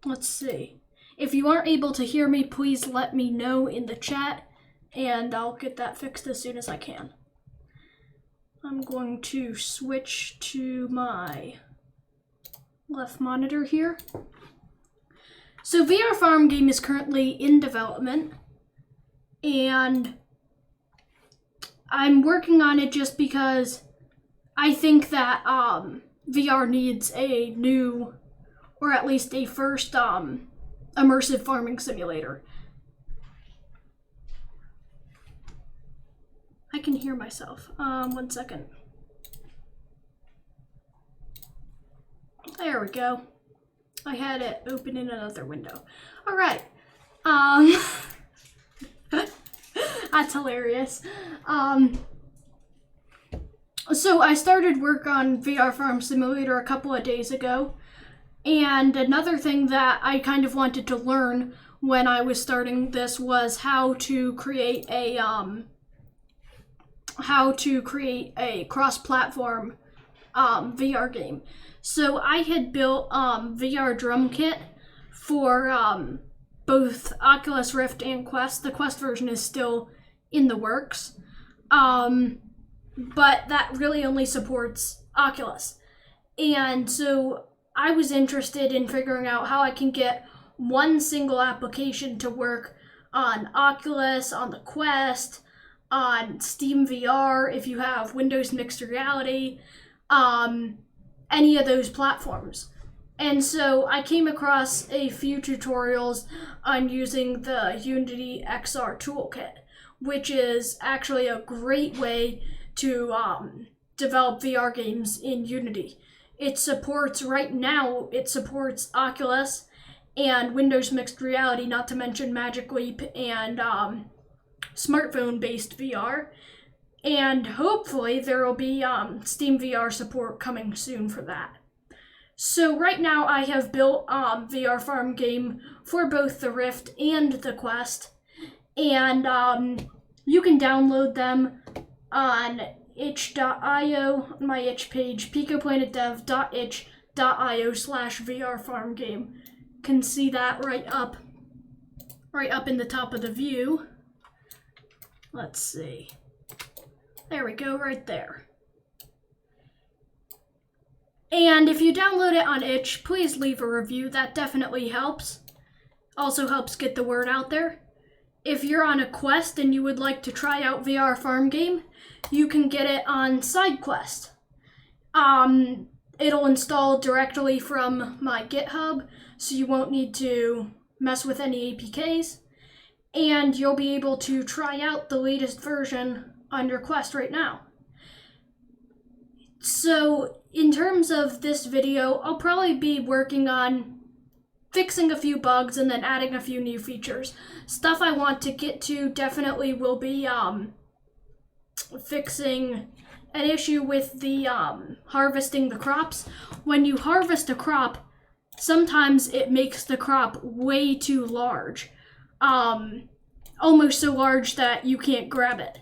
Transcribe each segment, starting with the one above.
Let's see. If you aren't able to hear me, please let me know in the chat, and I'll get that fixed as soon as I can. I'm going to switch to my left monitor here. So VR Farm Game is currently in development, and I'm working on it just because I think that VR needs a new, or at least a first immersive farming simulator. I can hear myself. 1 second. There we go. I had it open in another window. All right. That's hilarious. So I started work on VR Farm Simulator a couple of days ago. And another thing that I kind of wanted to learn when I was starting this was how to create a cross-platform VR game. So I had built VR drum kit for both Oculus Rift and Quest. The Quest version is still in the works, but that really only supports Oculus. And so I was interested in figuring out how I can get one single application to work on Oculus, on the Quest, on Steam VR, if you have Windows Mixed Reality, any of those platforms. And so I came across a few tutorials on using the Unity XR toolkit, which is actually a great way to develop VR games in Unity. It supports, right now, it supports Oculus and Windows Mixed Reality, not to mention Magic Leap and smartphone-based VR. And hopefully there will be Steam VR support coming soon for that. So right now I have built VR Farm Game for both the Rift and the Quest. And you can download them on itch.io, my itch page, picoplanetdev.itch.io/VRFarmGame. Can see that right up in the top of the view. Let's see. There we go, right there. And if you download it on itch, please leave a review. That definitely helps. Also helps get the word out there. If you're on a Quest and you would like to try out VR Farm Game, you can get it on SideQuest. It'll install directly from my GitHub, so you won't need to mess with any APKs. And you'll be able to try out the latest version on your Quest right now. So in terms of this video, I'll probably be working on fixing a few bugs and then adding a few new features. Stuff I want to get to definitely will be fixing an issue with the harvesting the crops. When you harvest a crop, sometimes it makes the crop way too large. Almost so large that you can't grab it.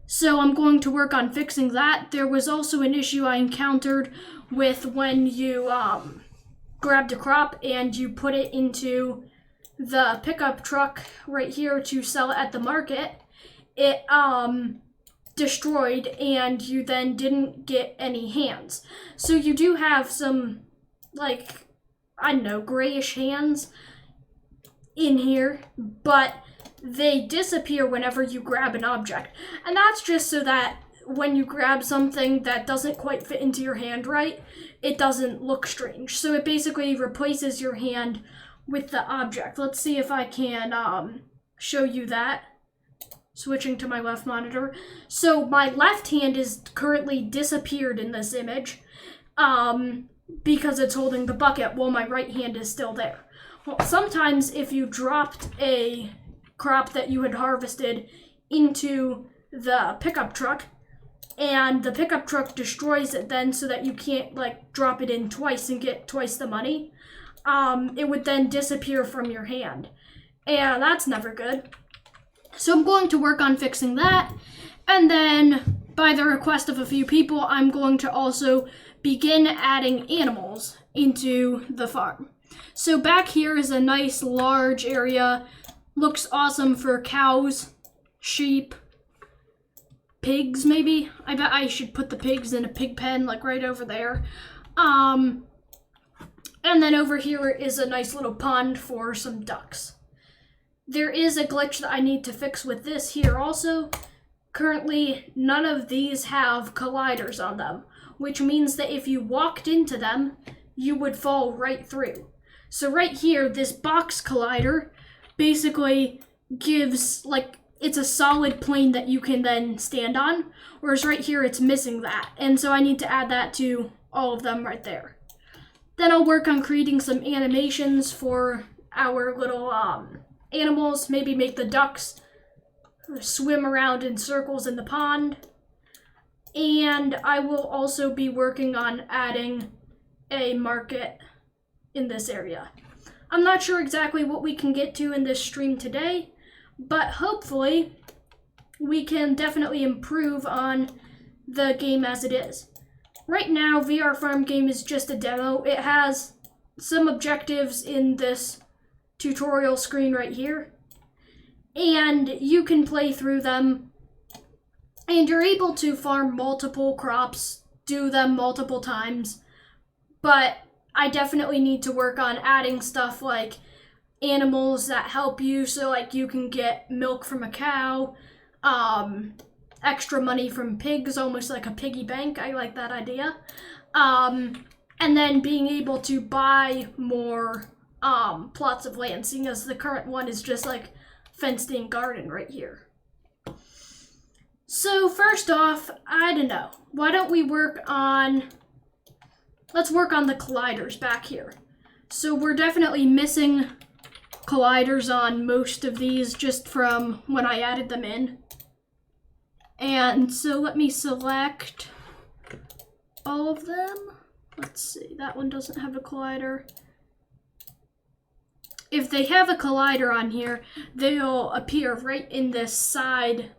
So I'm going to work on fixing that. There was also an issue I encountered with when you grabbed a crop and you put it into the pickup truck right here to sell it at the market. It destroyed and you then didn't get any hands. So you do have some, like, I don't know, grayish hands in here, but they disappear whenever you grab an object. And that's just so that when you grab something that doesn't quite fit into your hand right, it doesn't look strange. So it basically replaces your hand with the object. Let's see if I can show you that. Switching to my left monitor. So my left hand is currently disappeared in this image because it's holding the bucket while my right hand is still there. Well, sometimes if you dropped a crop that you had harvested into the pickup truck and the pickup truck destroys it then so that you can't like drop it in twice and get twice the money, it would then disappear from your hand. And that's never good. So I'm going to work on fixing that. And then by the request of a few people, I'm going to also begin adding animals into the farm. So back here is a nice large area. Looks awesome for cows, sheep, pigs maybe. I bet I should put the pigs in a pig pen like right over there. And then over here is a nice little pond for some ducks. There is a glitch that I need to fix with this here also. Currently, none of these have colliders on them, which means that if you walked into them, you would fall right through. So right here, this box collider basically gives, like, it's a solid plane that you can then stand on, whereas right here it's missing that. And so I need to add that to all of them right there. Then I'll work on creating some animations for our little animals, maybe make the ducks swim around in circles in the pond. And I will also be working on adding a market in this area. I'm not sure exactly what we can get to in this stream today, but hopefully we can definitely improve on the game as it is. Right now, VR Farm Game is just a demo. It has some objectives in this tutorial screen right here, and you can play through them, and you're able to farm multiple crops, do them multiple times, but I definitely need to work on adding stuff like animals that help you, so like you can get milk from a cow, extra money from pigs, almost like a piggy bank. I like that idea. And then being able to buy more plots of land, seeing as the current one is just like fenced-in garden right here. So first off, I don't know. Why don't we let's work on the colliders back here. So we're definitely missing colliders on most of these just from when I added them in. And so let me select all of them. Let's see, that one doesn't have a collider. If they have a collider on here, they'll appear right in this side,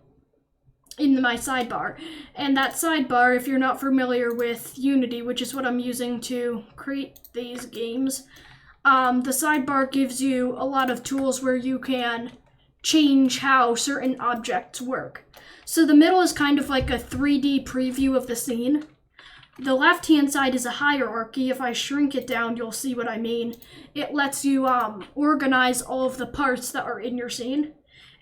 in my sidebar. And that sidebar, if you're not familiar with Unity, which is what I'm using to create these games, the sidebar gives you a lot of tools where you can change how certain objects work. So the middle is kind of like a 3D preview of the scene. The left-hand side is a hierarchy. If I shrink it down, you'll see what I mean. It lets you organize all of the parts that are in your scene.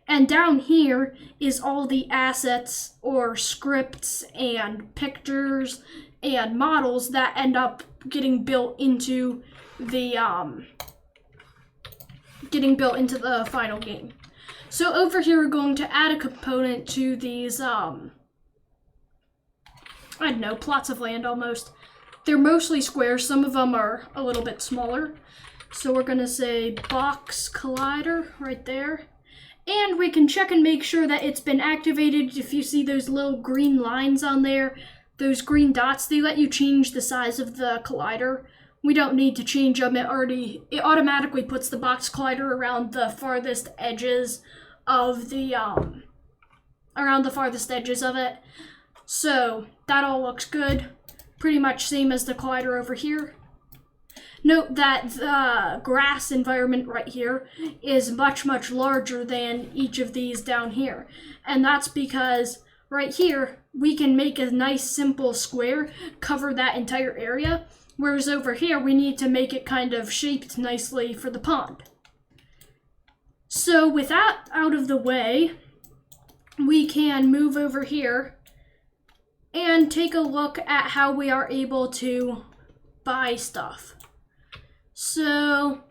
And down here is all the assets or scripts and pictures and models that end up getting built into the final game. So over here we're going to add a component to these I don't know, plots of land almost. They're mostly squares, some of them are a little bit smaller. So we're gonna say box collider right there. And we can check and make sure that it's been activated. If you see those little green lines on there, those green dots, they let you change the size of the collider. We don't need to change them, it automatically puts the box collider around the farthest edges of the, it. So that all looks good. Pretty much same as the collider over here. Note that the grass environment right here is much, much larger than each of these down here. And that's because right here, we can make a nice simple square, cover that entire area. Whereas over here, we need to make it kind of shaped nicely for the pond. So with that out of the way, we can move over here and take a look at how we are able to buy stuff. So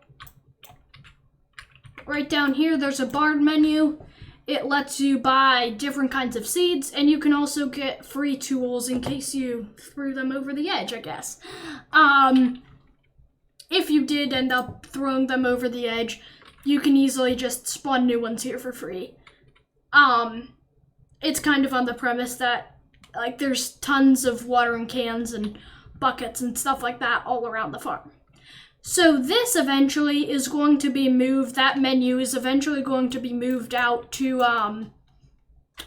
right down here, there's a barn menu. It lets you buy different kinds of seeds, and you can also get free tools in case you threw them over the edge, I guess. If you did end up throwing them over the edge, you can easily just spawn new ones here for free. It's kind of on the premise that like there's tons of watering cans and buckets and stuff like that all around the farm. So this eventually is going to be moved, that menu is eventually going to be moved out to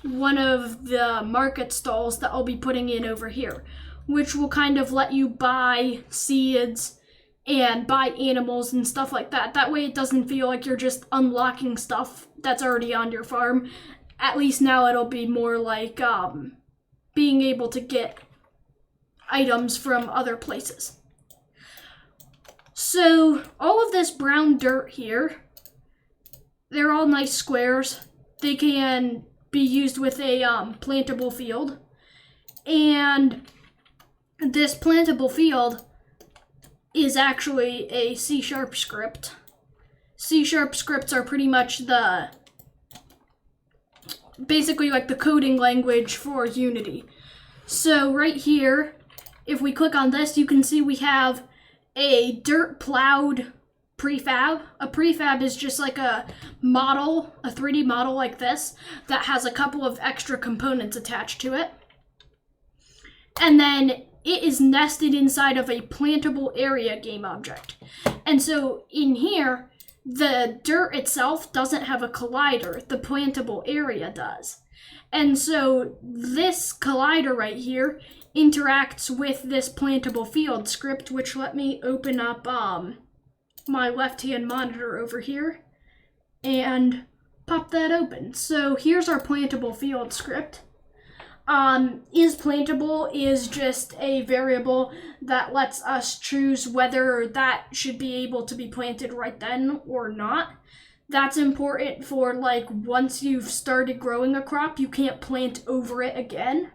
one of the market stalls that I'll be putting in over here, which will kind of let you buy seeds and buy animals and stuff like that. That way it doesn't feel like you're just unlocking stuff that's already on your farm. At least now it'll be more like being able to get items from other places. So all of this brown dirt here, they're all nice squares. They can be used with a plantable field. And this plantable field is actually a C# script. C# scripts are pretty much basically like the coding language for Unity. So right here, if we click on this, you can see we have a dirt plowed prefab. A prefab is just like a model, a 3D model like this, that has a couple of extra components attached to it. And then it is nested inside of a plantable area game object. And so in here, the dirt itself doesn't have a collider, the plantable area does. And so this collider right here interacts with this plantable field script, which let me open up my left-hand monitor over here and pop that open. So here's our plantable field script. Is plantable is just a variable that lets us choose whether that should be able to be planted right then or not. That's important for like once you've started growing a crop, you can't plant over it again.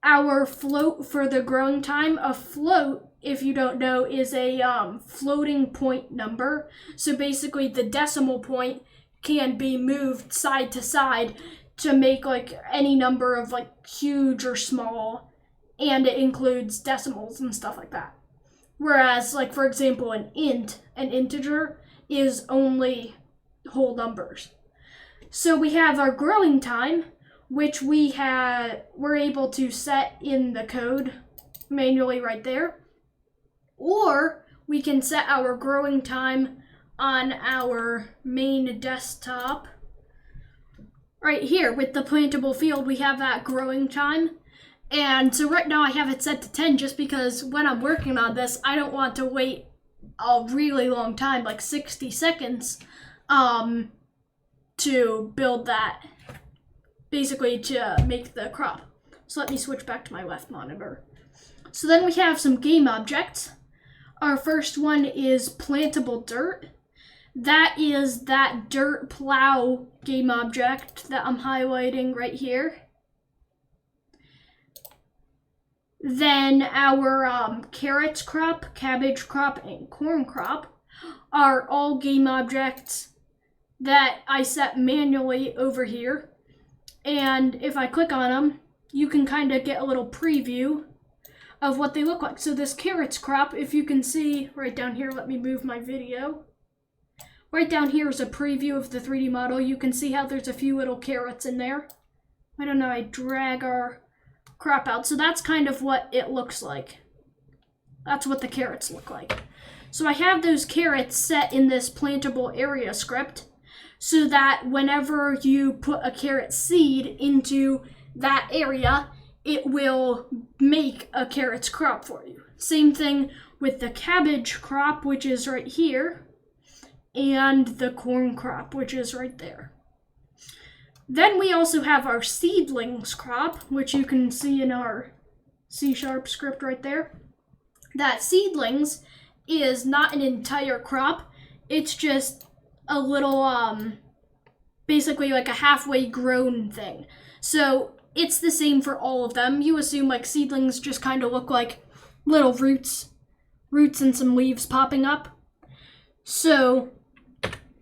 Our float for the growing time, a float, if you don't know, is a floating point number. So basically the decimal point can be moved side to side to make like any number of like huge or small, and it includes decimals and stuff like that. Whereas like for example an integer, is only whole numbers. So we have our growing time, which we're able to set in the code manually right there. Or we can set our growing time on our main desktop. Right here with the plantable field, we have that growing time. And so right now I have it set to 10 just because when I'm working on this, I don't want to wait a really long time, like 60 seconds, to build that, basically to make the crop. So let me switch back to my left monitor. So then we have some game objects. Our first one is plantable dirt. That is that dirt plow game object that I'm highlighting right here. Then our carrots crop, cabbage crop, and corn crop are all game objects that I set manually over here. And if I click on them, you can kind of get a little preview of what they look like. So this carrots crop, if you can see right down here, let me move my video. Right down here is a preview of the 3D model. You can see how there's a few little carrots in there. I don't know, I drag our crop out. So that's kind of what it looks like. That's what the carrots look like. So I have those carrots set in this plantable area script so that whenever you put a carrot seed into that area, it will make a carrots crop for you. Same thing with the cabbage crop, which is right here, and the corn crop, which is right there. Then we also have our seedlings crop, which you can see in our C# script right there. That seedlings is not an entire crop. It's just a little, basically like a halfway grown thing. So it's the same for all of them. You assume like seedlings just kind of look like little roots and some leaves popping up. So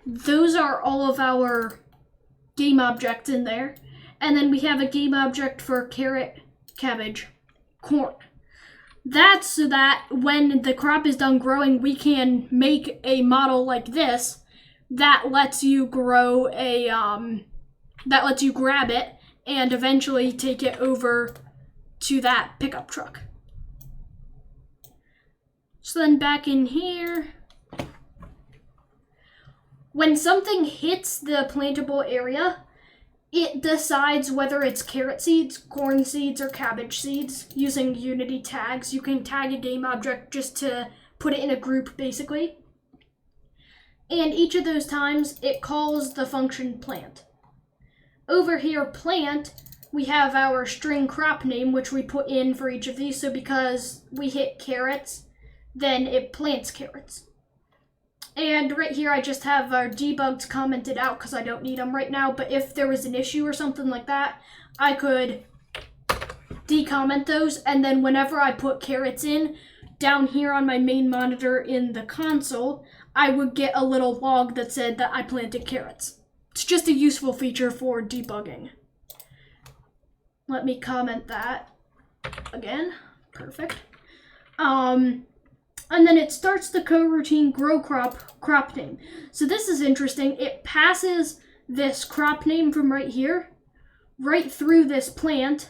those are all of our game objects in there. And then we have a game object for carrot, cabbage, corn. That's so that when the crop is done growing, we can make a model like this that lets you grow a, that lets you grab it and eventually take it over to that pickup truck. So then back in here, when something hits the plantable area, it decides whether it's carrot seeds, corn seeds, or cabbage seeds using Unity tags. You can tag a game object just to put it in a group basically. And each of those times it calls the function plant. Over here, plant, we have our string crop name, which we put in for each of these. So because we hit carrots, then it plants carrots. And right here, I just have our debugs commented out because I don't need them right now. But if there was an issue or something like that, I could decomment those. And then whenever I put carrots in, down here on my main monitor in the console, I would get a little log that said that I planted carrots. It's just a useful feature for debugging. Let me comment that again. Perfect. And then it starts the coroutine grow crop name. So this is interesting. It passes this crop name from right here, right through this plant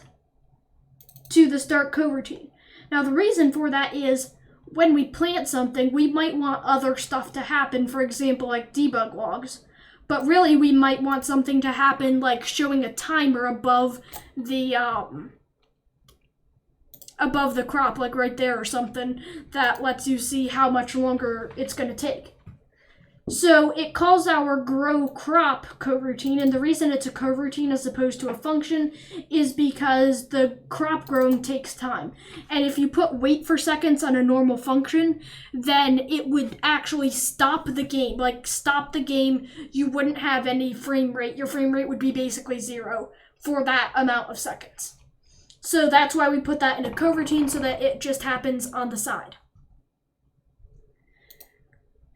to the start coroutine. Now the reason for that is when we plant something, we might want other stuff to happen, for example, like debug logs. But really, we might want something to happen like showing a timer above the crop, like right there or something, that lets you see how much longer it's going to take. So it calls our grow crop coroutine, and the reason it's a coroutine as opposed to a function is because the crop growing takes time. And if you put wait for seconds on a normal function, then it would actually stop the game. Like stop the game, you wouldn't have any frame rate. Your frame rate would be basically 0 for that amount of seconds. So that's why we put that in a coroutine, so that it just happens on the side.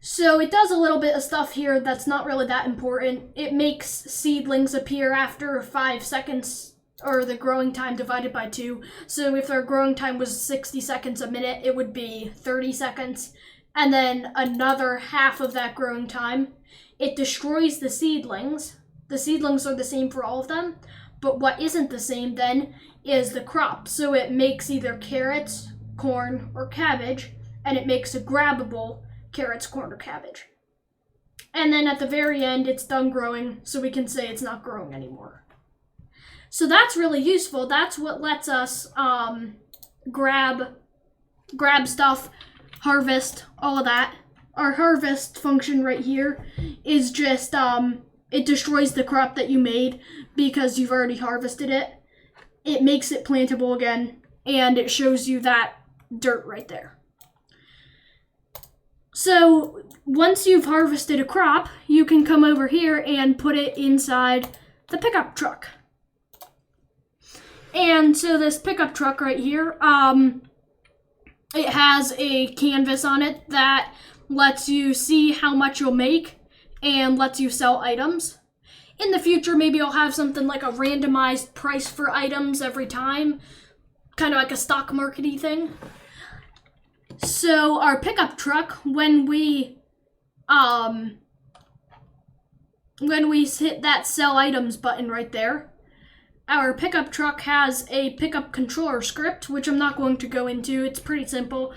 So it does a little bit of stuff here that's not really that important. It makes seedlings appear after 5 seconds, or the growing time divided by 2. So if their growing time was 60 seconds a minute, it would be 30 seconds. And then another half of that growing time, it destroys the seedlings. The seedlings are the same for all of them, but what isn't the same then is the crop. So it makes either carrots, corn, or cabbage, and it makes a grabbable carrots, corn, or cabbage. And then at the very end, it's done growing, so we can say it's not growing anymore. So that's really useful. That's what lets us grab stuff, harvest, all of that. Our harvest function right here is just, it destroys the crop that you made because you've already harvested it. It makes it plantable again, and it shows you that dirt right there. So once you've harvested a crop, you can come over here and put it inside the pickup truck. And so this pickup truck right here, it has a canvas on it that lets you see how much you'll make and lets you sell items. In the future, maybe I'll have something like a randomized price for items every time, kind of like a stock market-y thing. So our pickup truck, when we hit that sell items button right there, our pickup truck has a pickup controller script, which I'm not going to go into. It's pretty simple.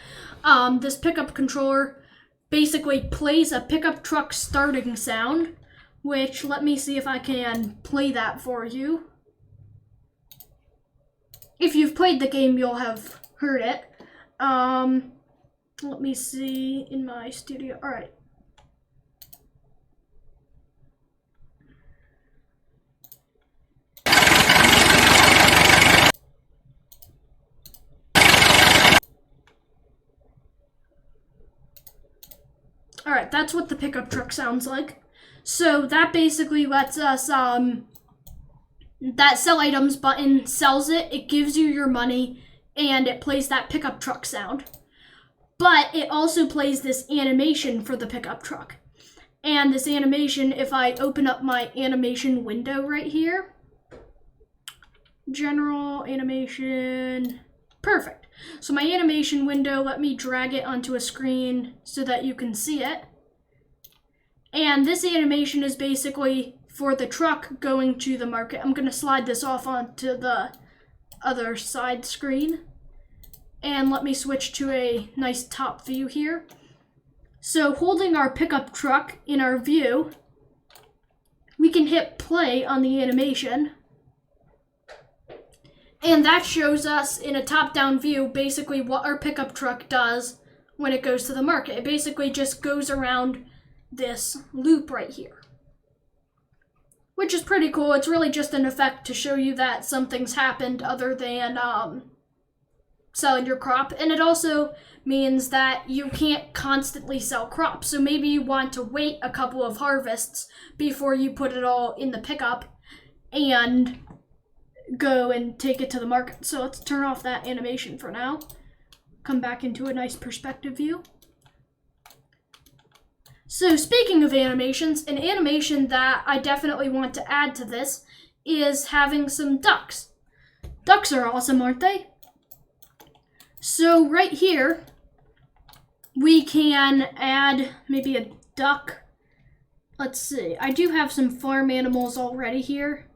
This pickup controller basically plays a pickup truck starting sound, which let me see if I can play that for you. If you've played the game, you'll have heard it. Let me see in my studio. All right. All right, that's what the pickup truck sounds like. So that basically lets us, that sell items button sells it, it gives you your money, and it plays that pickup truck sound. But it also plays this animation for the pickup truck. And this animation, if I open up my animation window right here, general animation, perfect. So my animation window, let me drag it onto a screen so that you can see it. And this animation is basically for the truck going to the market. I'm going to slide this off onto the other side screen. And let me switch to a nice top view here. So holding our pickup truck in our view, we can hit play on the animation. And that shows us in a top-down view basically what our pickup truck does when it goes to the market. It basically just goes around this loop right here, which is pretty cool. It's really just an effect to show you that something's happened other than selling your crop. And it also means that you can't constantly sell crops. So maybe you want to wait a couple of harvests before you put it all in the pickup and go and take it to the market. So let's turn off that animation for now. Come back into a nice perspective view. So speaking of animations, an animation that I definitely want to add to this is having some ducks. Ducks are awesome, aren't they? So right here, we can add maybe a duck. Let's see, I do have some farm animals already here.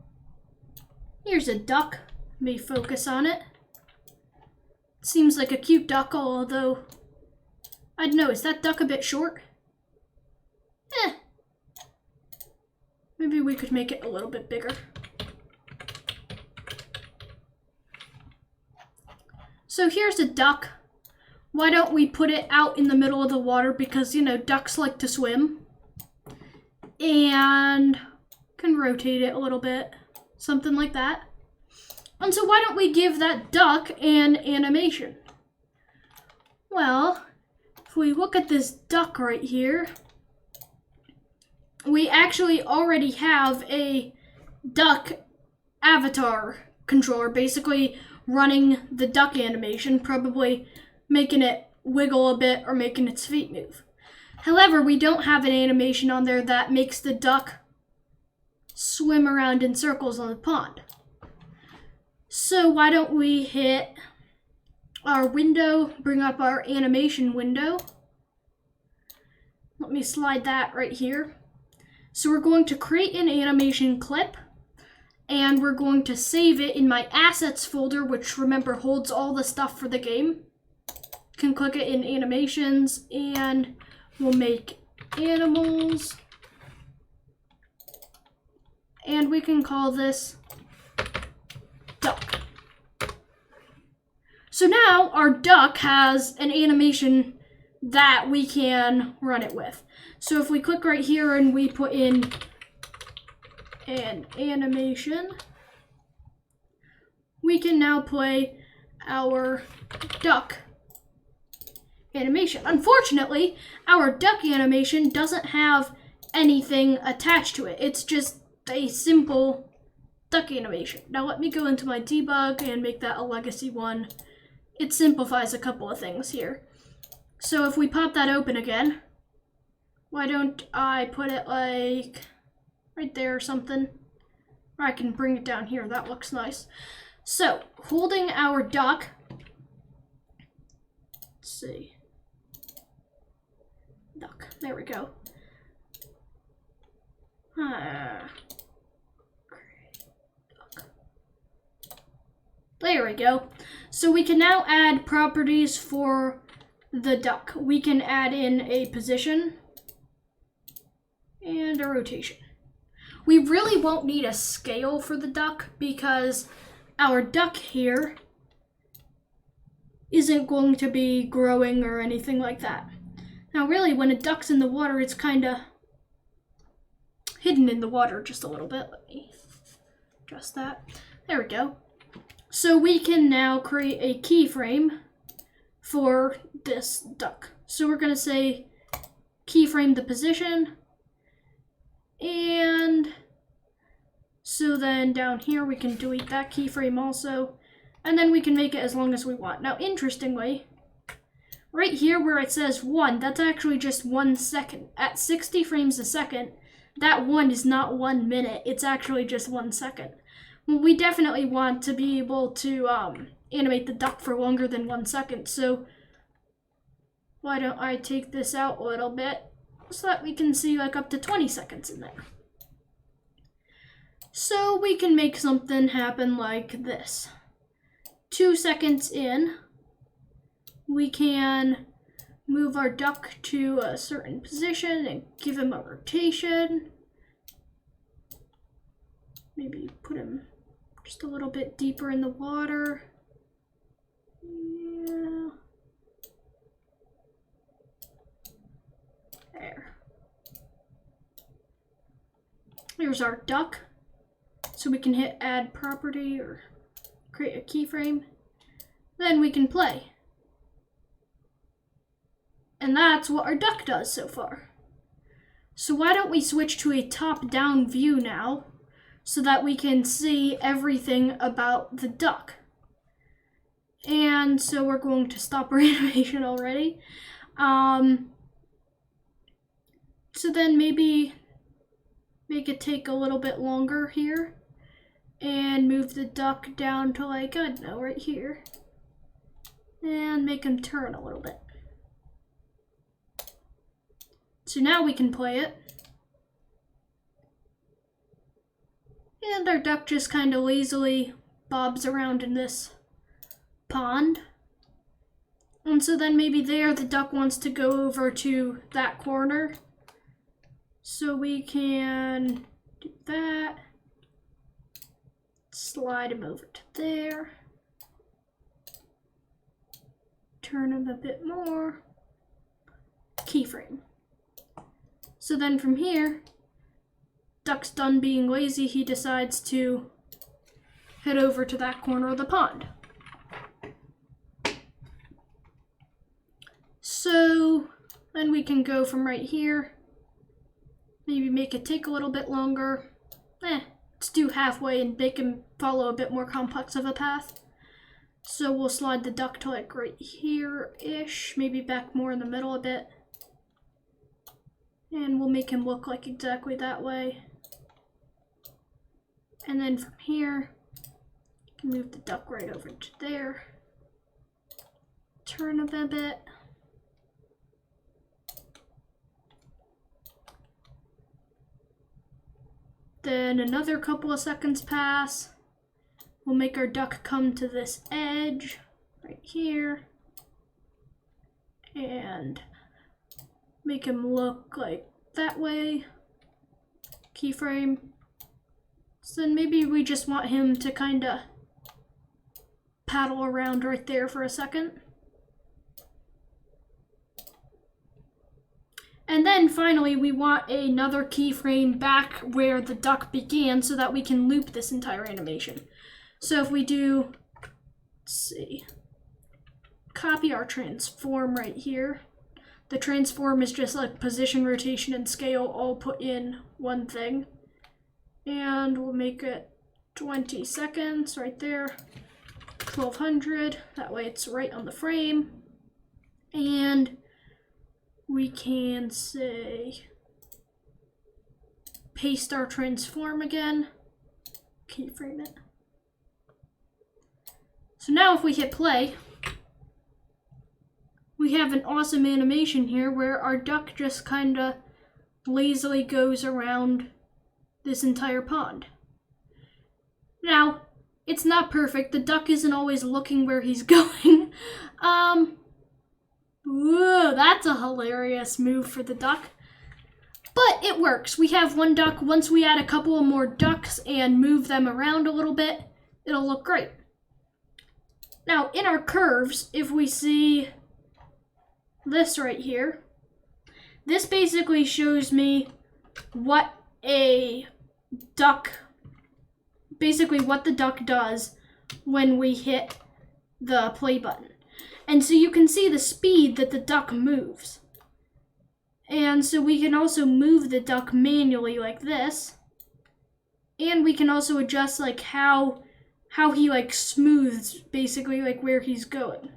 Here's a duck, let me focus on it. Seems like a cute duck, although, I don't know, is that duck a bit short? Maybe we could make it a little bit bigger. So here's a duck. Why don't we put it out in the middle of the water, because, you know, ducks like to swim. And can rotate it a little bit, something like that. And so why don't we give that duck an animation? Well, if we look at this duck right here, we actually already have a duck avatar controller, basically running the duck animation, probably making it wiggle a bit or making its feet move. However, we don't have an animation on there that makes the duck swim around in circles on the pond. So why don't we hit our window, bring up our animation window. Let me slide that right here. So we're going to create an animation clip, and we're going to save it in my assets folder, which, remember, holds all the stuff for the game. Can click it in animations, and we'll make animals, and we can call this duck. So now our duck has an animation that we can run it with. So if we click right here and we put in an animation, we can now play our duck animation. Unfortunately, our duck animation doesn't have anything attached to it. It's just a simple duck animation. Now let me go into my debug and make that a legacy one. It simplifies a couple of things here. So if we pop that open again, why don't I put it like right there or something? Or I can bring it down here, that looks nice. So, holding our duck, let's see, duck, there we go. There we go. So we can now add properties for the duck. We can add in a position and a rotation. We really won't need a scale for the duck because our duck here isn't going to be growing or anything like that. Now really, when a duck's in the water, it's kind of hidden in the water just a little bit. Let me adjust that. There we go. So we can now create a keyframe for this duck. So we're going to say keyframe the position, and so then down here we can delete that keyframe also, and then we can make it as long as we want. Now interestingly, right here where it says 1, that's actually just 1 second. At 60 frames a second, that 1 is not 1 minute, it's actually just 1 second. We definitely want to be able to animate the duck for longer than 1 second, so why don't I take this out a little bit so that we can see like up to 20 seconds in there. So we can make something happen like this. 2 seconds in, we can move our duck to a certain position and give him a rotation. Maybe put him just a little bit deeper in the water. Yeah. Here's our duck. So we can hit add property or create a keyframe. Then we can play. And that's what our duck does so far. So why don't we switch to a top-down view now so that we can see everything about the duck. And so we're going to stop our animation already. So then maybe make it take a little bit longer here and move the duck down to like, I don't know, right here. And make him turn a little bit. So now we can play it. And our duck just kind of lazily bobs around in this pond. And so then maybe there the duck wants to go over to that corner. So we can do that. Slide him over to there. Turn him a bit more. Keyframe. So then from here, duck's done being lazy, he decides to head over to that corner of the pond. So then we can go from right here, maybe make it take a little bit longer. Let's do halfway and make him follow a bit more complex of a path. So we'll slide the duck to like right here-ish, maybe back more in the middle a bit. And we'll make him look like exactly that way. And then from here, you can move the duck right over to there. Turn him a bit. Then another couple of seconds pass. We'll make our duck come to this edge right here. And make him look like that way. Keyframe. So then maybe we just want him to kind of paddle around right there for a second. And then finally we want another keyframe back where the duck began so that we can loop this entire animation. So if we do, let's see, copy our transform right here. The transform is just like position, rotation, and scale all put in one thing. And we'll make it 20 seconds right there, 1200, that way it's right on the frame. And we can say, paste our transform again, keyframe it. So now if we hit play, we have an awesome animation here where our duck just kind of lazily goes around this entire pond. Now, it's not perfect. The duck isn't always looking where he's going. Whoa, that's a hilarious move for the duck. But it works. We have one duck. Once we add a couple of more ducks and move them around a little bit, it'll look great. Now, in our curves, if we see this right here, this basically shows me what a duck, basically what the duck does when we hit the play button. And so you can see the speed that the duck moves. And so we can also move the duck manually like this. And we can also adjust like how he like smooths basically like where he's going.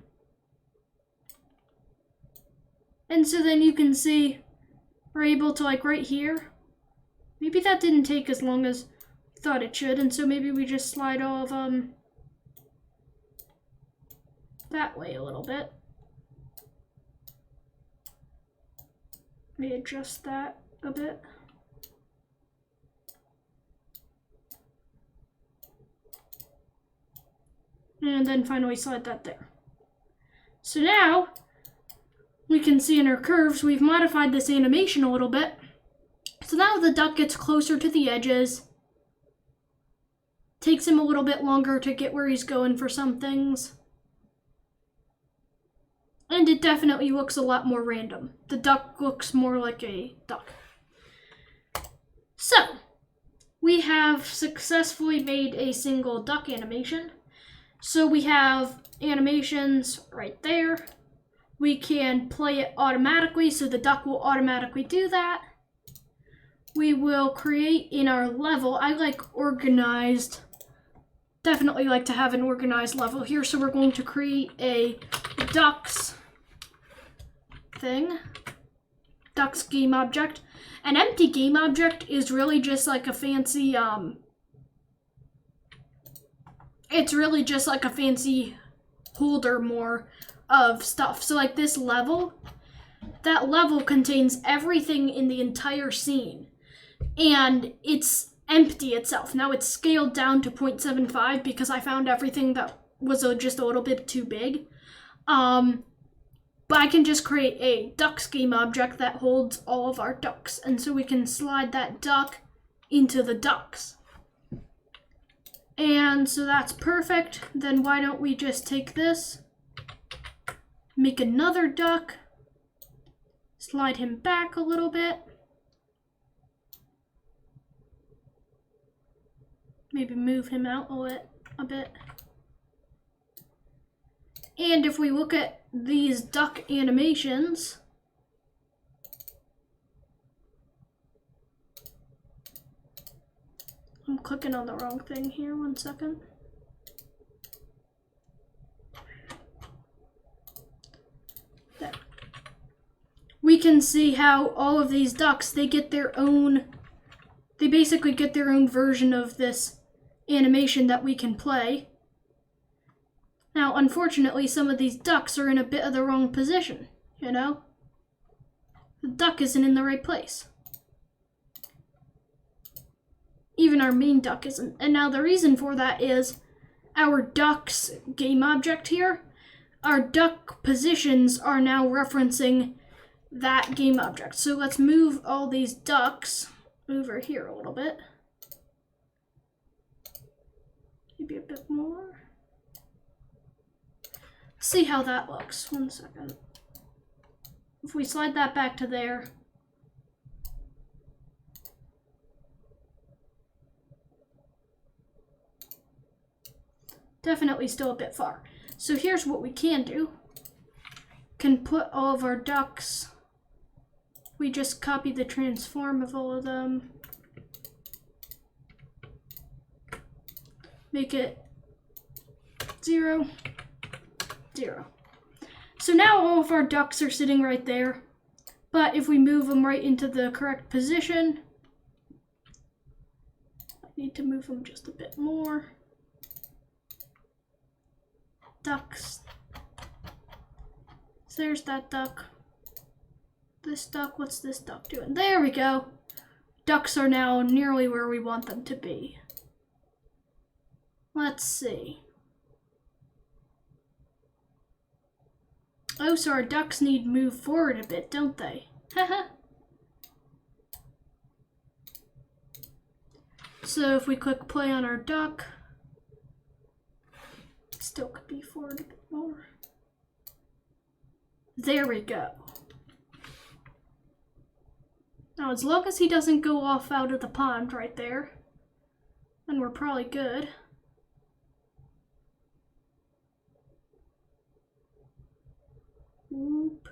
And so then you can see we're able to like right here. Maybe that didn't take as long as I thought it should, and so maybe we just slide all of that way a little bit. Let me adjust that a bit. And then finally slide that there. So now we can see in our curves we've modified this animation a little bit. So now the duck gets closer to the edges. Takes him a little bit longer to get where he's going for some things. And it definitely looks a lot more random. The duck looks more like a duck. So, we have successfully made a single duck animation. So we have animations right there. We can play it automatically, so the duck will automatically do that. We will create in our level. I like organized. Definitely like to have an organized level here, so we're going to create a ducks thing. Ducks game object. An empty game object is really just like a fancy, it's really just like a fancy holder more of stuff. So like this level, that level contains everything in the entire scene. And it's empty itself. Now it's scaled down to 0.75 because I found everything that was just a little bit too big. But I can just create a ducks game object that holds all of our ducks. And so we can slide that duck into the ducks. And so that's perfect. Then why don't we just take this, make another duck, slide him back a little bit. Maybe move him out a bit. And if we look at these duck animations, I'm clicking on the wrong thing here, 1 second. There. We can see how all of these ducks, they basically get their own version of this animation that we can play. Now, unfortunately, some of these ducks are in a bit of the wrong position, you know? The duck isn't in the right place. Even our main duck isn't. And now the reason for that is our ducks game object here, our duck positions are now referencing that game object. So let's move all these ducks over here a little bit. Maybe a bit more. See how that looks. 1 second. If we slide that back to there, definitely still a bit far. So here's what we can do. Can put all of our ducks, we just copy the transform of all of them, make it 0, 0. So now all of our ducks are sitting right there, but if we move them right into the correct position, I need to move them just a bit more. Ducks. So there's that duck. This duck, what's this duck doing? There we go. Ducks are now nearly where we want them to be. Let's see. Oh, so our ducks need to move forward a bit, don't they? Haha. So if we click play on our duck, still could be forward a bit more. There we go. Now, as long as he doesn't go off out of the pond right there, then we're probably good. Whoop.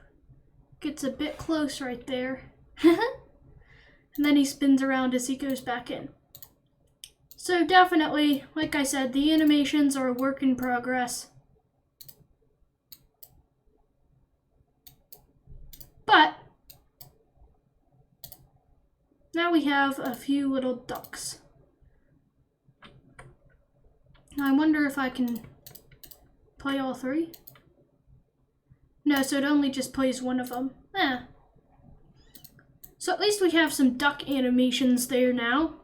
Gets a bit close right there. And then he spins around as he goes back in. So definitely, like I said, the animations are a work in progress. But now we have a few little ducks. Now I wonder if I can play all three. No, so it only just plays one of them. So at least we have some duck animations there now.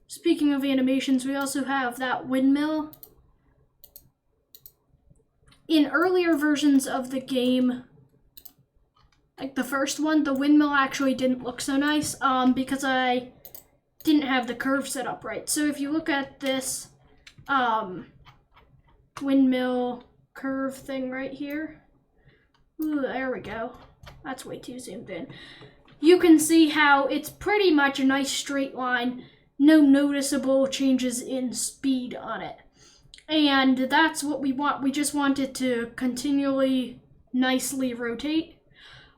Speaking of animations, we also have that windmill. In earlier versions of the game, like the first one, the windmill actually didn't look so nice because I didn't have the curve set up right. So if you look at this windmill curve thing right here, ooh, there we go. That's way too zoomed in. you can see how it's pretty much a nice straight line, no noticeable changes in speed on it. And that's what we want. We just want it to continually nicely rotate.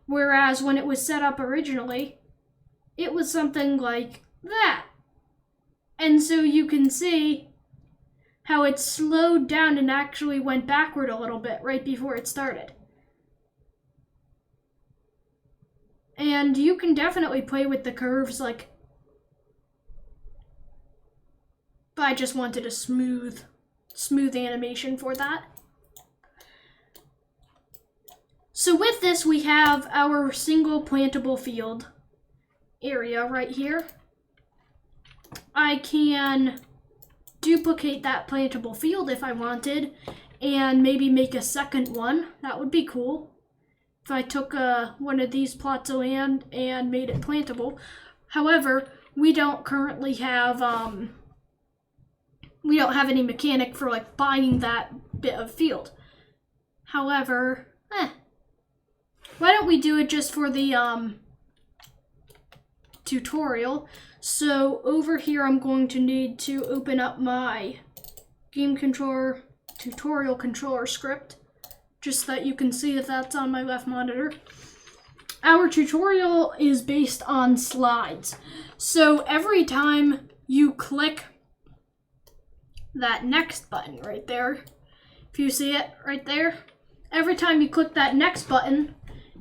Whereas when it was set up originally, it was something like that. And so you can see how it slowed down and actually went backward a little bit right before it started. And you can definitely play with the curves, like, but I just wanted a smooth animation for that. So with this, we have our single plantable field area right here. I can duplicate that plantable field if I wanted and maybe make a second one. That would be cool. If I took one of these plots of land and made it plantable. However, we don't currently have any mechanic for like buying that bit of field. However, why don't we do it just for the tutorial? So over here, I'm going to need to open up my game controller tutorial controller script, just so that you can see if that's on my left monitor. Our tutorial is based on slides. So every time you click that next button right there, if you see it right there, every time you click that next button,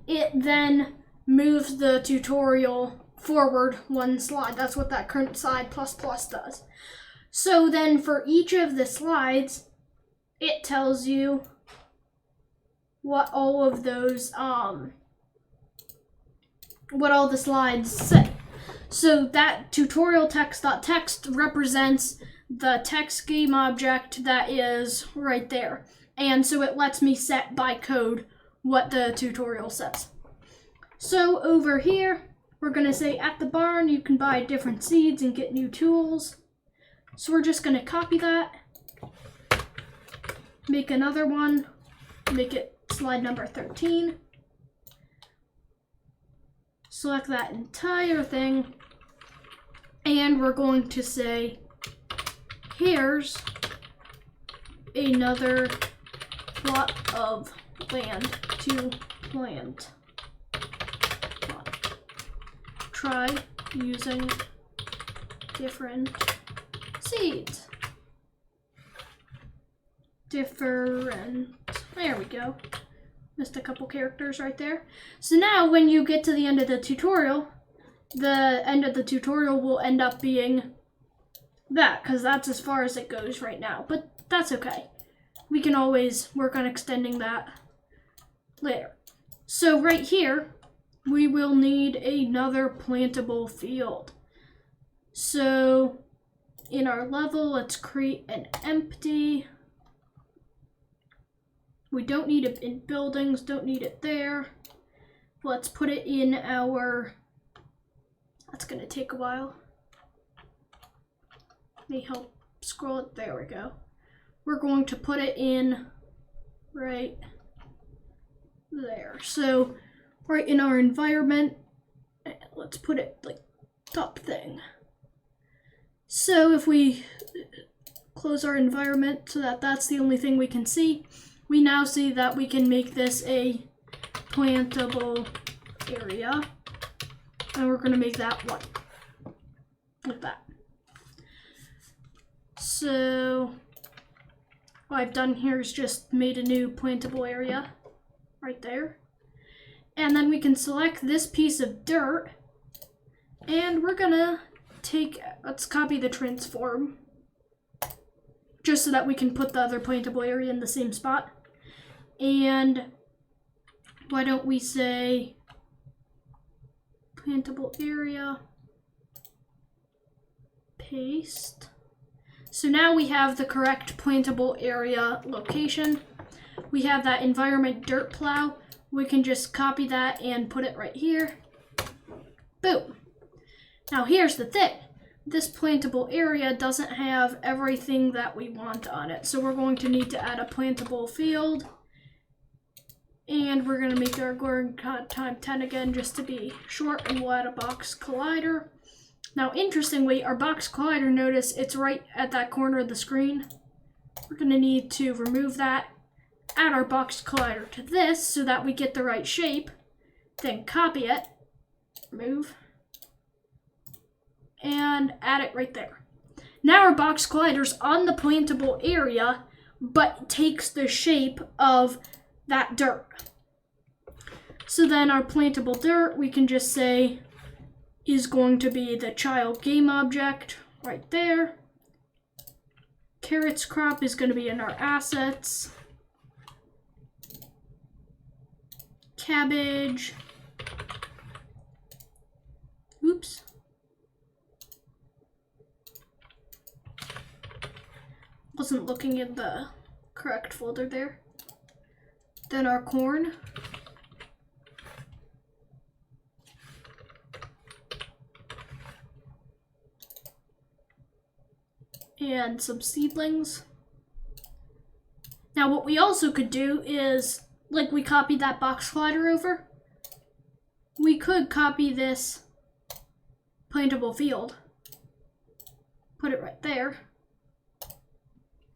it then moves the tutorial forward one slide. That's what that current slide plus does. So then for each of the slides, it tells you what all of those what all the slides say. So that tutorial text.text represents the text game object that is right there. And so it lets me set by code what the tutorial says. So over here, we're going to say at the barn, you can buy different seeds and get new tools. So we're just going to copy that, make another one, make it slide number 13. Select that entire thing, and we're going to say, here's another plot of land to plant. Try using different seeds. There we go. Missed a couple characters right there. So now when you get to the end of the tutorial will end up being that, because that's as far as it goes right now. But that's okay. We can always work on extending that later. So right here, we will need another plantable field. So in our level, let's create an empty. We don't need it in buildings, don't need it there. Let's put it in our, that's gonna take a while. May help scroll it, there we go. We're going to put it in right there. So right in our environment, let's put it like top thing. So if we close our environment so that that's the only thing we can see, we now see that we can make this a plantable area, and we're going to make that one, like that. So what I've done here is just made a new plantable area right there. And then we can select this piece of dirt, and we're gonna let's copy the transform, just so that we can put the other plantable area in the same spot. And why don't we say plantable area, paste. So now we have the correct plantable area location. We have that environment dirt plow. We can just copy that and put it right here. Boom. Now here's the thing. This plantable area doesn't have everything that we want on it. So we're going to need to add a plantable field. And we're gonna make our Goran time 10 again just to be short, and we'll add a box collider. Now, interestingly, our box collider, notice it's right at that corner of the screen. We're gonna need to remove that, add our box collider to this so that we get the right shape, then copy it, remove, and add it right there. Now our box collider's on the plantable area, but takes the shape of that dirt. So then our plantable dirt, we can just say, is going to be the child game object right there. Carrots crop is going to be in our assets. Cabbage. Oops. Wasn't looking in the correct folder there. Then our corn. And some seedlings. Now what we also could do is, like we copied that box collider over, we could copy this plantable field, put it right there,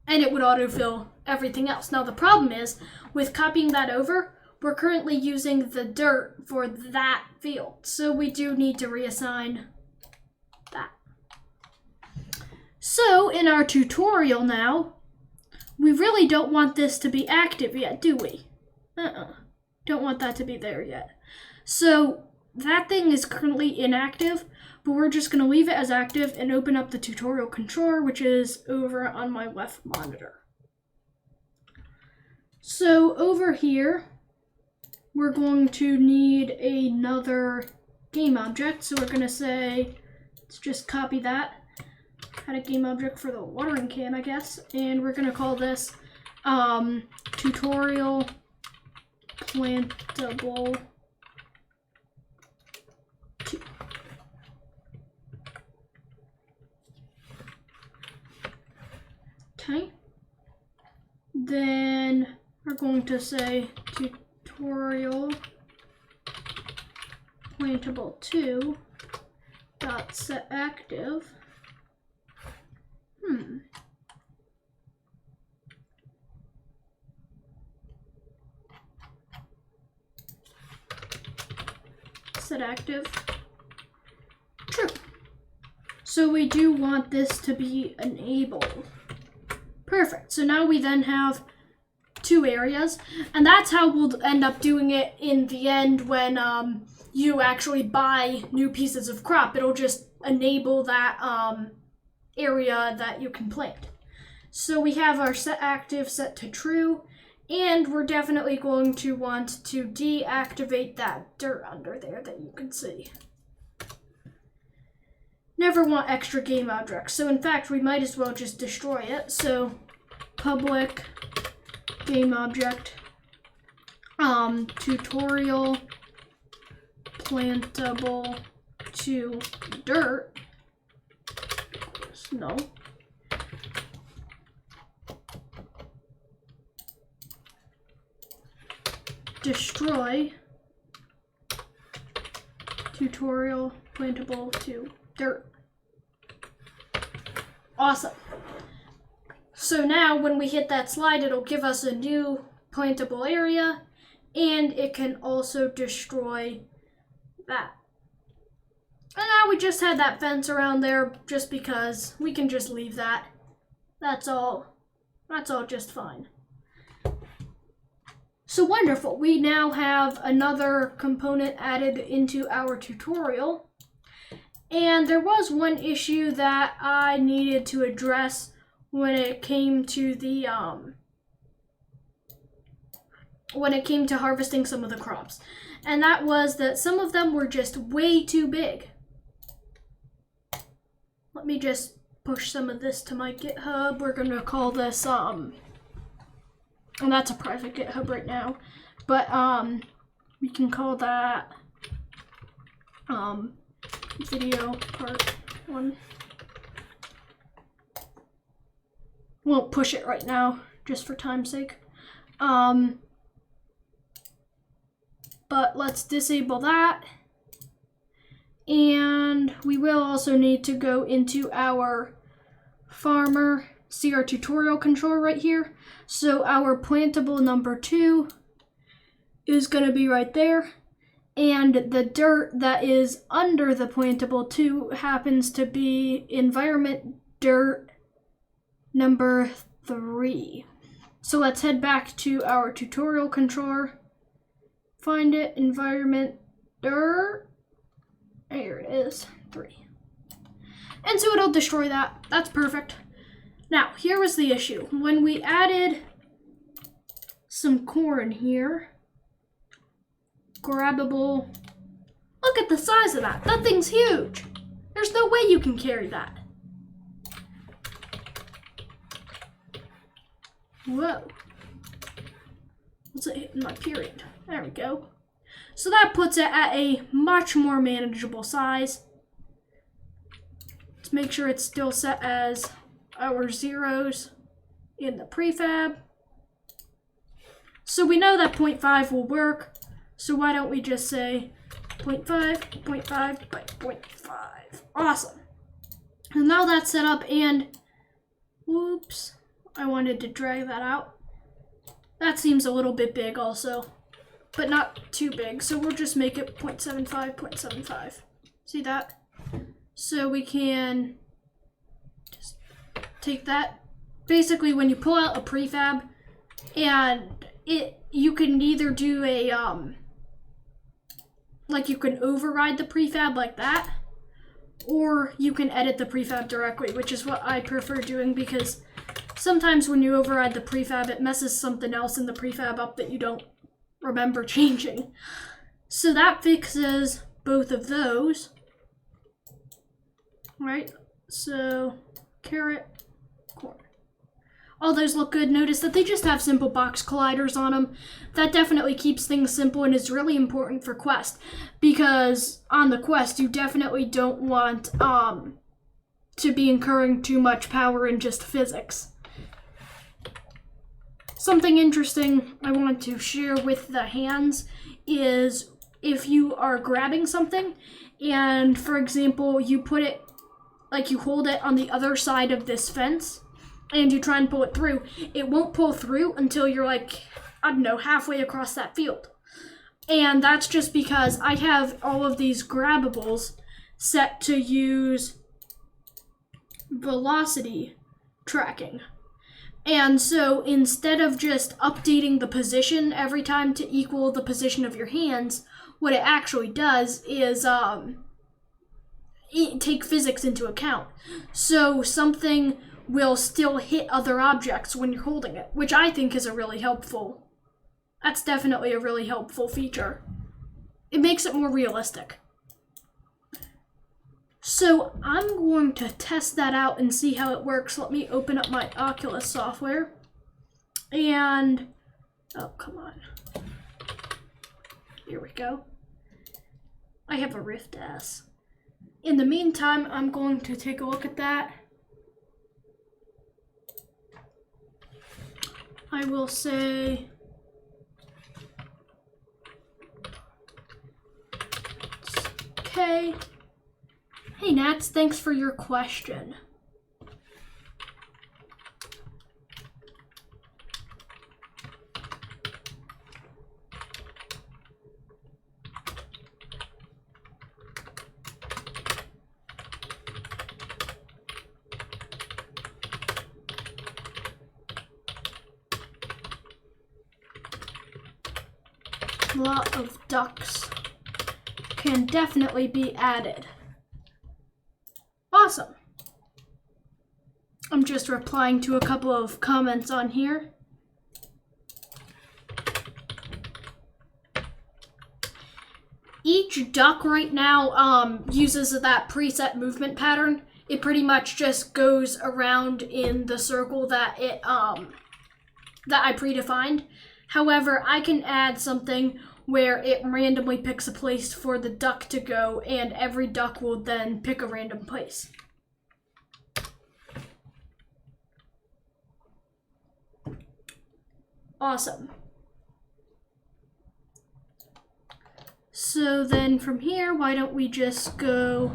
and it would autofill everything else. Now the problem is, with copying that over, we're currently using the dirt for that field, so we do need to reassign that. So in our tutorial now, we really don't want this to be active yet, do we? Don't want that to be there yet. So that thing is currently inactive, but we're just going to leave it as active and open up the tutorial controller, which is over on my left monitor. So over here, we're going to need another game object. So we're going to say, let's just copy that. Had a game object for the watering can, I guess. And we're going to call this tutorial plantable 2. Okay. Then we're going to say tutorial plantable 2 dot set active. Set active. True. So we do want this to be enabled. Perfect. So now we then have 2 areas, and that's how we'll end up doing it in the end when you actually buy new pieces of crop. It'll just enable that area that you can plant. So we have our set active set to true, and we're definitely going to want to deactivate that dirt under there that you can see. Never want extra game objects, so in fact we might as well just destroy it. So public game object tutorial plantable 2 dirt. No. Destroy tutorial plantable 2 dirt. Awesome. So now when we hit that slide, it'll give us a new plantable area, and it can also destroy that. And now we just had that fence around there just because we can just leave that. That's all just fine. So wonderful. We now have another component added into our tutorial. And there was one issue that I needed to address when it came to the harvesting some of the crops. And that was that some of them were just way too big. Let me just push some of this to my GitHub. We're gonna call this and that's a private GitHub right now, but we can call that video part 1. Won't push it right now just for time's sake. but let's disable that. And we will also need to go into our farmer, see our tutorial controller right here. So our plantable number 2 is going to be right there. And the dirt that is under the plantable 2 happens to be environment dirt number 3. So let's head back to our tutorial controller. Find it, environment dirt. There it is, 3. And so it'll destroy that. That's perfect. Now, here was the issue. When we added some corn here, grabbable, look at the size of that. That thing's huge. There's no way you can carry that. Whoa. What's it hitting my period? There we go. So that puts it at a much more manageable size. Let's make sure it's still set as our zeros in the prefab. So we know that 0.5 will work. So why don't we just say 0.5, 0.5 by 0.5. Awesome. And now that's set up and, whoops, I wanted to drag that out. That seems a little bit big also, but not too big. So we'll just make it 0.75, 0.75. See that? So we can just take that. Basically, when you pull out a prefab, and you can either do a like you can override the prefab like that, or you can edit the prefab directly, which is what I prefer doing because sometimes when you override the prefab, it messes something else in the prefab up that you don't remember changing. So that fixes both of those. Right? So carrot, corn. All those look good. Notice that they just have simple box colliders on them. That definitely keeps things simple and is really important for Quest, because on the Quest you definitely don't want to be incurring too much power in just physics. Something interesting I want to share with the hands is if you are grabbing something and, for example, you put it, like you hold it on the other side of this fence and you try and pull it through, it won't pull through until you're like, I don't know, halfway across that field. And that's just because I have all of these grabbables set to use velocity tracking. And so instead of just updating the position every time to equal the position of your hands, what it actually does is take physics into account. So something will still hit other objects when you're holding it, which I think is that's definitely a really helpful feature. It makes it more realistic. So I'm going to test that out and see how it works. Let me open up my Oculus software. And, oh, come on. Here we go. I have a Rift S. In the meantime, I'm going to take a look at that. I will say okay. Hey Nats, thanks for your question. A lot of ducks can definitely be added. Awesome. I'm just replying to a couple of comments on here. Each duck right now uses that preset movement pattern. It pretty much just goes around in the circle that that I predefined. However, I can add something where it randomly picks a place for the duck to go, and every duck will then pick a random place. Awesome. So then from here, why don't we just go,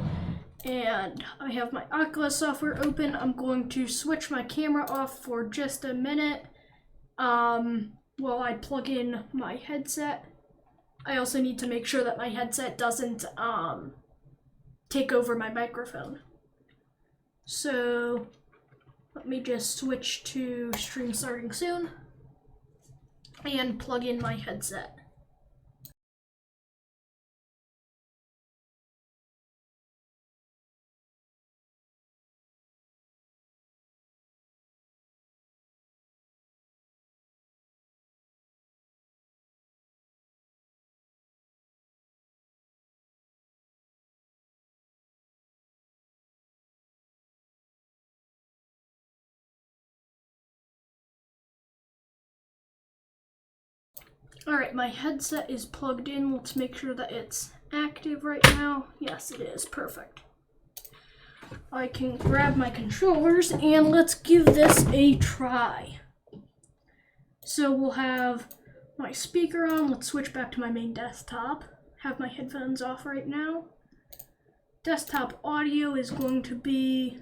and I have my Oculus software open. I'm going to switch my camera off for just a minute while I plug in my headset. I also need to make sure that my headset doesn't take over my microphone. So let me just switch to stream starting soon and plug in my headset. Alright, my headset is plugged in. Let's make sure that it's active right now. Yes, it is. Perfect. I can grab my controllers and let's give this a try. So we'll have my speaker on. Let's switch back to my main desktop. Have my headphones off right now. Desktop audio is going to be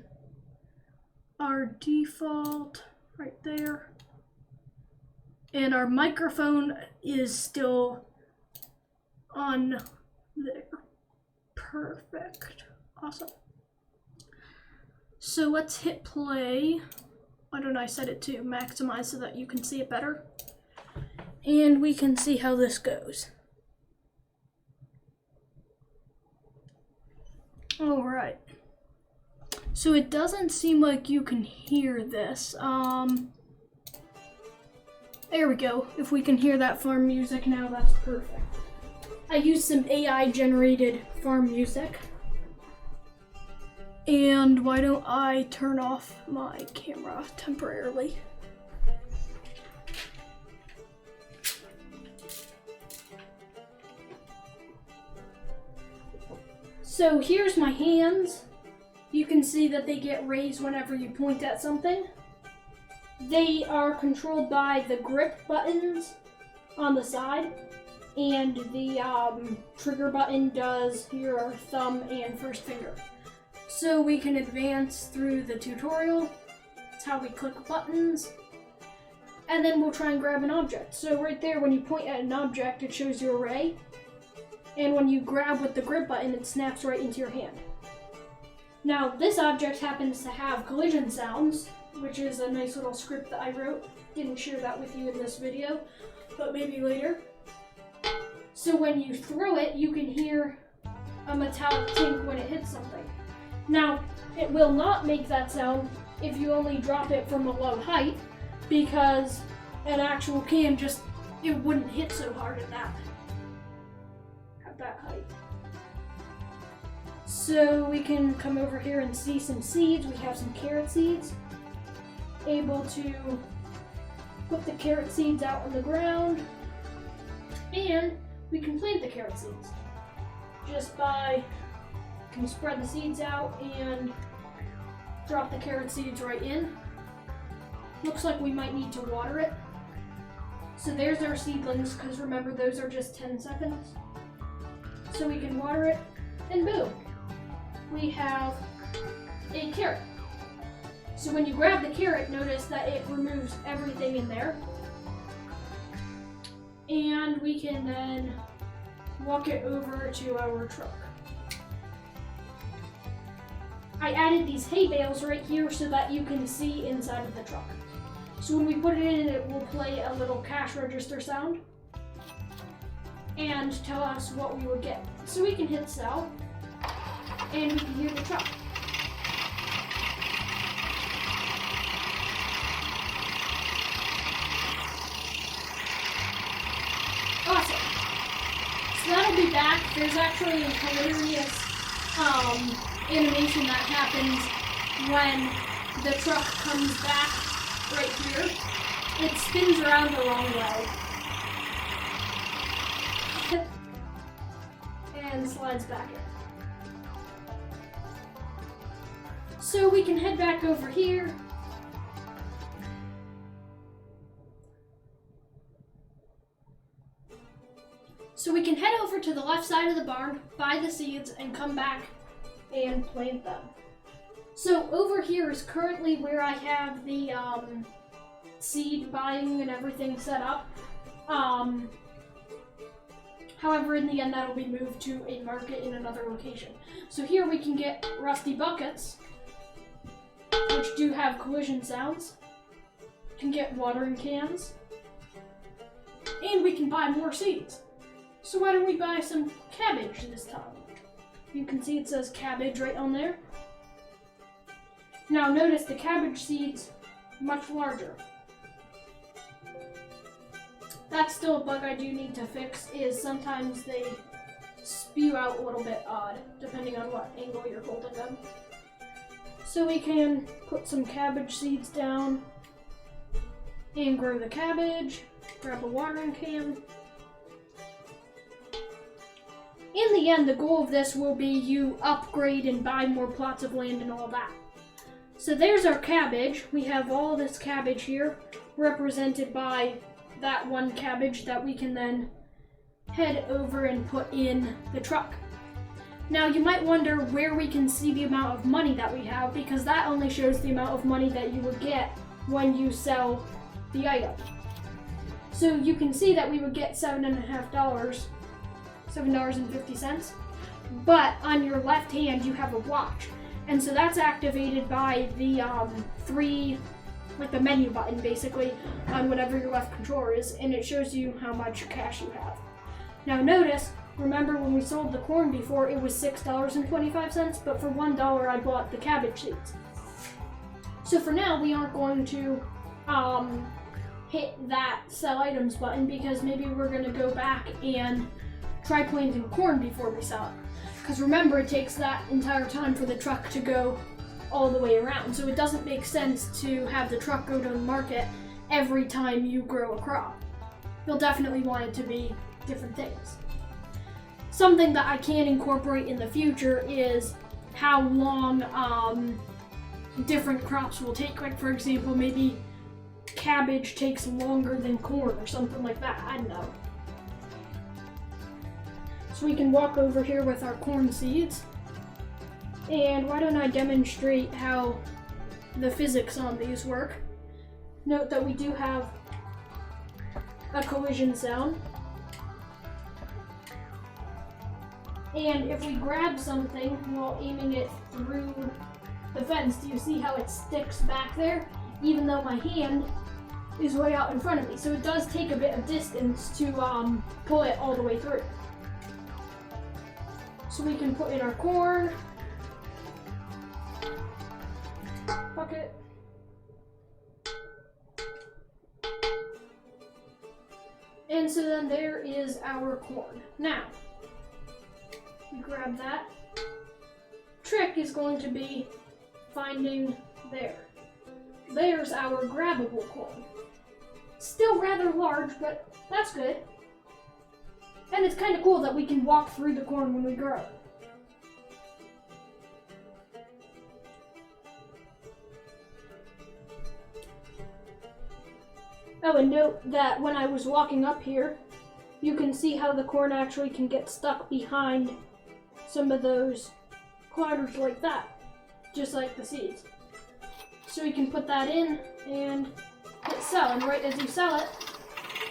our default right there. And our microphone is still on there. Perfect. Awesome. So let's hit play. Why don't I set it to maximize so that you can see it better? And we can see how this goes. All right. So it doesn't seem like you can hear this. There we go. If we can hear that farm music now, that's perfect. I used some AI generated farm music. And why don't I turn off my camera temporarily? So here's my hands. You can see that they get raised whenever you point at something. They are controlled by the grip buttons on the side, and the trigger button does your thumb and first finger. So we can advance through the tutorial. That's how we click buttons. And then we'll try and grab an object. So right there, when you point at an object, it shows your array. And when you grab with the grip button, it snaps right into your hand. Now, this object happens to have collision sounds, which is a nice little script that I wrote. Didn't share that with you in this video, but maybe later. So when you throw it, you can hear a metallic tink when it hits something. Now, it will not make that sound if you only drop it from a low height, because an actual can it wouldn't hit so hard at that height. So we can come over here and see some seeds. We have some carrot seeds. Able to put the carrot seeds out on the ground, and we can plant the carrot seeds just by can spread the seeds out and drop the carrot seeds right in. Looks like we might need to water it. So there's our seedlings, because remember, those are just 10 seconds. So we can water it, and boom, we have a carrot. So when you grab the carrot, notice that it removes everything in there. And we can then walk it over to our truck. I added these hay bales right here so that you can see inside of the truck. So when we put it in, it will play a little cash register sound and tell us what we would get. So we can hit sell, and we can hear the truck. Awesome. So that'll be back. There's actually a hilarious animation that happens when the truck comes back right here. It spins around the wrong way. And slides back in. So we can head back over here. So we can head over to the left side of the barn, buy the seeds, and come back and plant them. So over here is currently where I have the seed buying and everything set up. However, in the end, that'll be moved to a market in another location. So here we can get rusty buckets, which do have collision sounds. We can get watering cans, and we can buy more seeds. So why don't we buy some cabbage this time? You can see it says cabbage right on there. Now notice the cabbage seeds much larger. That's still a bug I do need to fix, is sometimes they spew out a little bit odd, depending on what angle you're holding them. So we can put some cabbage seeds down and grow the cabbage, grab a watering can. In the end, the goal of this will be you upgrade and buy more plots of land and all that. So there's our cabbage. We have all this cabbage here, represented by that one cabbage that we can then head over and put in the truck. Now you might wonder where we can see the amount of money that we have, because that only shows the amount of money that you would get when you sell the item. So you can see that we would get $7.50, $7.50, but on your left hand you have a watch, and so that's activated by the like the menu button basically on whatever your left controller is, and it shows you how much cash you have. Now notice, remember when we sold the corn before, it was $6.25, but for $1 I bought the cabbage seeds. So for now we aren't going to hit that sell items button, because maybe we're going to go back and try planting corn before we sell it. Because remember, it takes that entire time for the truck to go all the way around, so it doesn't make sense to have the truck go to the market every time you grow a crop. You'll definitely want it to be different things. Something that I can incorporate in the future is how long different crops will take. Like for example, maybe cabbage takes longer than corn or something like that. I don't know. So we can walk over here with our corn seeds. And why don't I demonstrate how the physics on these work. Note that we do have a collision sound. And if we grab something while aiming it through the fence, do you see how it sticks back there? Even though my hand is way out in front of me. So it does take a bit of distance to pull it all the way through. So we can put in our corn bucket. And so then there is our corn. Now, we grab that. Trick is going to be finding there. There's our grabbable corn. Still rather large, but that's good. And it's kind of cool that we can walk through the corn when we grow it. Oh, and note that when I was walking up here, you can see how the corn actually can get stuck behind some of those climbers like that, just like the seeds. So we can put that in and hit sell, and right as you sell it,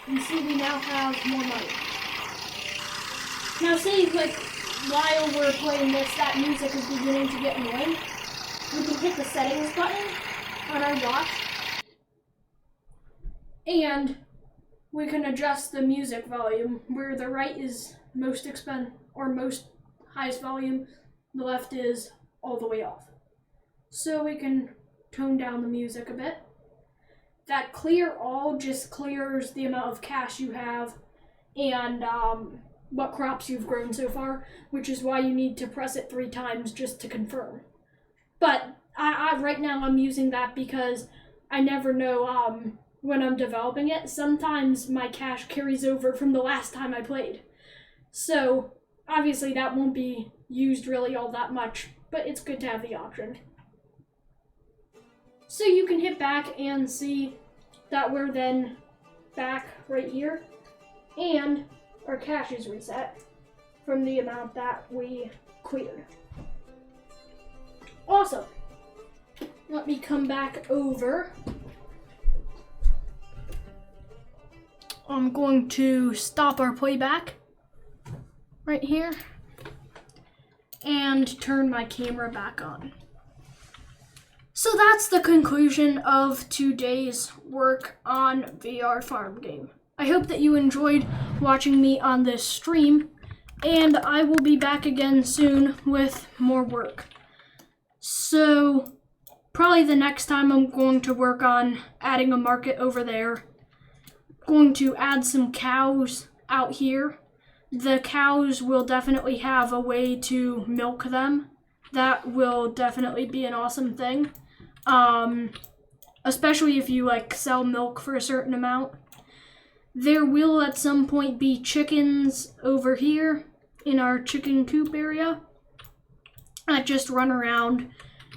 you see we now have more money. Now see, like, while we're playing this, that music is beginning to get annoying. We can hit the settings button on our watch, and we can adjust the music volume, where the right is most highest volume, the left is all the way off. So we can tone down the music a bit. That clear all just clears the amount of cash you have and what crops you've grown so far, which is why you need to press it 3 times just to confirm. But I right now I'm using that because I never know when I'm developing it. Sometimes my cash carries over from the last time I played. So obviously that won't be used really all that much, but it's good to have the option. So you can hit back and see that we're then back right here. And our cache is reset from the amount that we cleared. Awesome. Let me come back over. I'm going to stop our playback right here and turn my camera back on. So that's the conclusion of today's work on VR Farm Game. I hope that you enjoyed watching me on this stream, and I will be back again soon with more work. So probably the next time I'm going to work on adding a market over there. Going to add some cows out here. The cows will definitely have a way to milk them. That will definitely be an awesome thing. Especially if you like sell milk for a certain amount. There will at some point be chickens over here in our chicken coop area that just run around,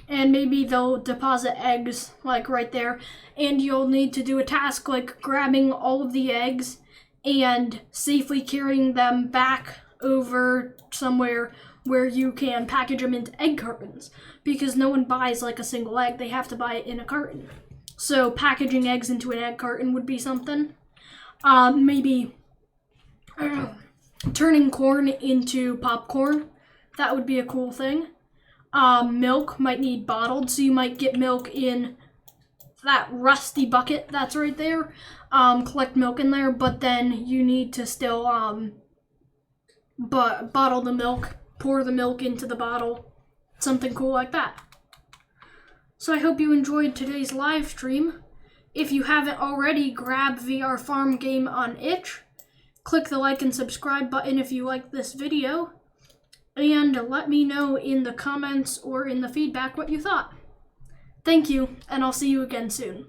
and maybe they'll deposit eggs like right there, and you'll need to do a task like grabbing all of the eggs and safely carrying them back over somewhere where you can package them into egg cartons, because no one buys like a single egg, they have to buy it in a carton. So packaging eggs into an egg carton would be something. Maybe turning corn into popcorn, that would be a cool thing. Milk might need bottled, so you might get milk in that rusty bucket that's right there. Collect milk in there, but then you need to still bottle the milk, pour the milk into the bottle, something cool like that. So I hope you enjoyed today's live stream. If you haven't already, grab VR Farm Game on itch. Click the like and subscribe button if you like this video. And let me know in the comments or in the feedback what you thought. Thank you, and I'll see you again soon.